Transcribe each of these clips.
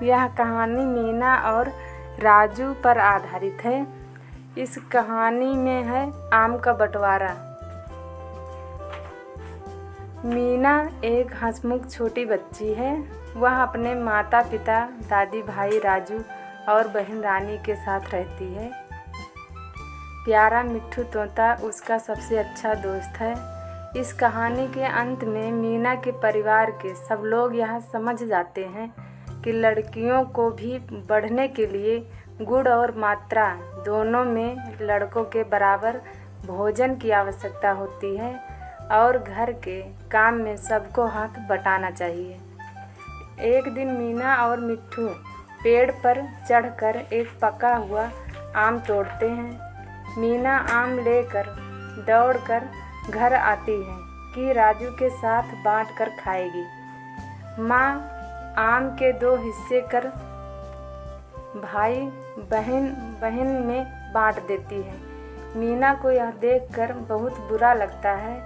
यह कहानी मीना और राजू पर आधारित है। इस कहानी में है आम का बंटवारा। मीना एक हंसमुख छोटी बच्ची है। वह अपने माता पिता, दादी, भाई राजू और बहन रानी के साथ रहती है। प्यारा मिट्ठू तोता उसका सबसे अच्छा दोस्त है। इस कहानी के अंत में मीना के परिवार के सब लोग यह समझ जाते हैं कि लड़कियों को भी बढ़ने के लिए गुण और मात्रा दोनों में लड़कों के बराबर भोजन की आवश्यकता होती है और घर के काम में सबको हाथ बटाना चाहिए। एक दिन मीना और मिट्ठू पेड़ पर चढ़कर एक पका हुआ आम तोड़ते हैं। मीना आम लेकर दौड़कर घर आती है कि राजू के साथ बांटकर खाएगी। माँ आम के 2 हिस्से कर भाई बहन में बांट देती है। मीना को यह देखकर बहुत बुरा लगता है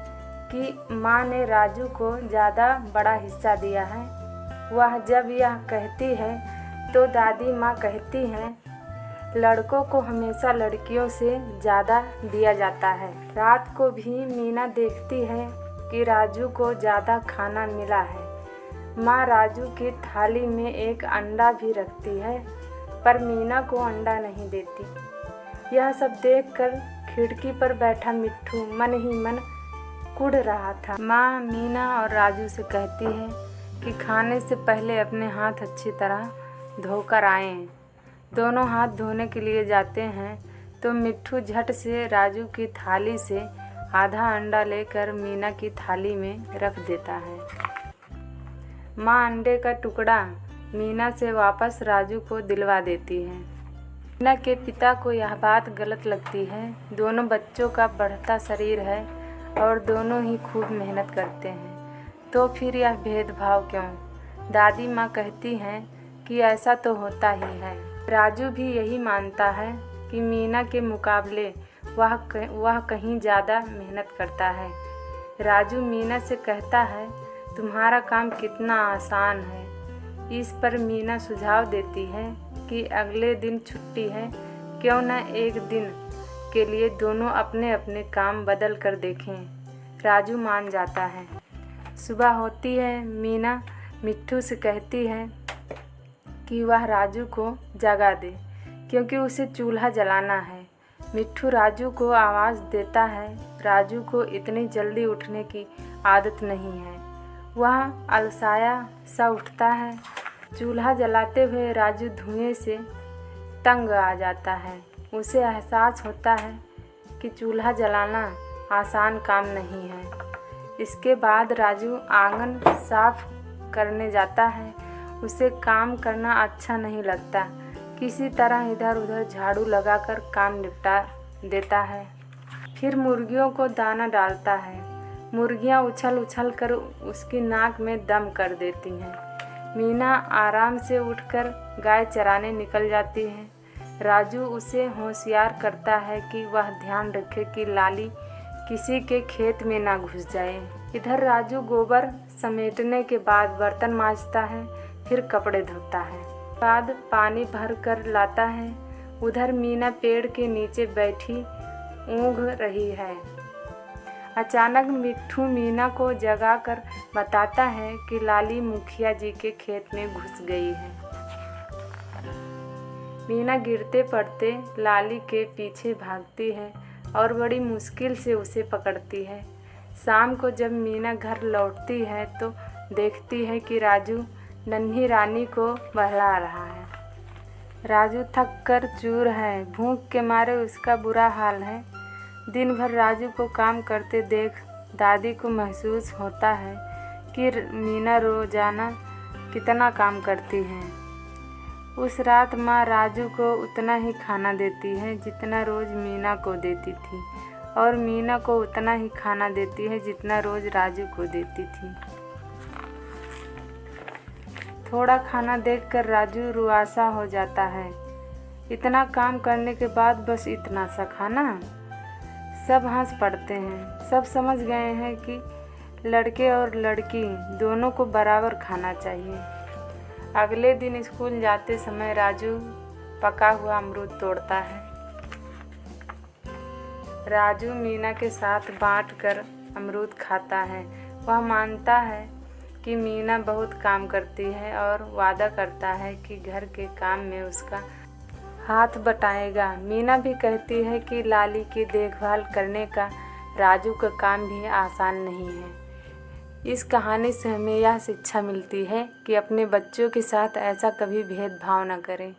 कि माँ ने राजू को ज़्यादा बड़ा हिस्सा दिया है। वह जब यह कहती है तो दादी माँ कहती हैं, लड़कों को हमेशा लड़कियों से ज़्यादा दिया जाता है। रात को भी मीना देखती है कि राजू को ज़्यादा खाना मिला है। माँ राजू की थाली में एक अंडा भी रखती है, पर मीना को अंडा नहीं देती। यह सब देखकर खिड़की पर बैठा मिट्ठू मन ही मन कुढ़ रहा था। माँ मीना और राजू से कहती है कि खाने से पहले अपने हाथ अच्छी तरह धोकर आएं। दोनों हाथ धोने के लिए जाते हैं तो मिट्ठू झट से राजू की थाली से आधा अंडा लेकर मीना की थाली में रख देता है। माँ अंडे का टुकड़ा मीना से वापस राजू को दिलवा देती है। मीना के पिता को यह बात गलत लगती है। दोनों बच्चों का बढ़ता शरीर है और दोनों ही खूब मेहनत करते हैं, तो फिर यह भेदभाव क्यों? दादी माँ कहती हैं कि ऐसा तो होता ही है। राजू भी यही मानता है कि मीना के मुकाबले वह कहीं ज़्यादा मेहनत करता है। राजू मीना से कहता है, तुम्हारा काम कितना आसान है। इस पर मीना सुझाव देती है कि अगले दिन छुट्टी है, क्यों न एक दिन के लिए दोनों अपने अपने काम बदल कर देखें। राजू मान जाता है। सुबह होती है। मीना मिट्ठू से कहती है कि वह राजू को जगा दे क्योंकि उसे चूल्हा जलाना है। मिट्ठू राजू को आवाज़ देता है। राजू को इतनी जल्दी उठने की आदत नहीं है। वह अलसाया सा उठता है। चूल्हा जलाते हुए राजू धुएं से तंग आ जाता है। उसे एहसास होता है कि चूल्हा जलाना आसान काम नहीं है। इसके बाद राजू आंगन साफ करने जाता है। उसे काम करना अच्छा नहीं लगता। किसी तरह इधर उधर झाड़ू लगाकर काम निपटा देता है। फिर मुर्गियों को दाना डालता है। मुर्गियां उछल उछल कर उसकी नाक में दम कर देती हैं। मीना आराम से उठकर गाय चराने निकल जाती है। राजू उसे होशियार करता है कि वह ध्यान रखे कि लाली किसी के खेत में ना घुस जाए। इधर राजू गोबर समेटने के बाद बर्तन मांजता है, फिर कपड़े धोता है, बाद पानी भर कर लाता है। उधर मीना पेड़ के नीचे बैठी ऊँघ रही है। अचानक मिट्ठू मीना को जगाकर बताता है कि लाली मुखिया जी के खेत में घुस गई है। मीना गिरते पड़ते लाली के पीछे भागती है और बड़ी मुश्किल से उसे पकड़ती है। शाम को जब मीना घर लौटती है तो देखती है कि राजू नन्ही रानी को बहला रहा है। राजू थक कर चूर है। भूख के मारे उसका बुरा हाल है। दिन भर राजू को काम करते देख दादी को महसूस होता है कि मीना रोजाना कितना काम करती है। उस रात माँ राजू को उतना ही खाना देती है जितना रोज़ मीना को देती थी, और मीना को उतना ही खाना देती है जितना रोज़ राजू को देती थी। थोड़ा खाना देखकर राजू रुआसा हो जाता है। इतना काम करने के बाद बस इतना सा खाना? सब हंस पड़ते हैं। सब समझ गए हैं कि लड़के और लड़की दोनों को बराबर खाना चाहिए। अगले दिन स्कूल जाते समय राजू पका हुआ अमरूद तोड़ता है। राजू मीना के साथ बांटकर अमरूद खाता है। वह मानता है कि मीना बहुत काम करती है और वादा करता है कि घर के काम में उसका हाथ बटाएगा। मीना भी कहती है कि लाली की देखभाल करने का राजू का काम भी आसान नहीं है। इस कहानी से हमें यह शिक्षा मिलती है कि अपने बच्चों के साथ ऐसा कभी भेदभाव न करें।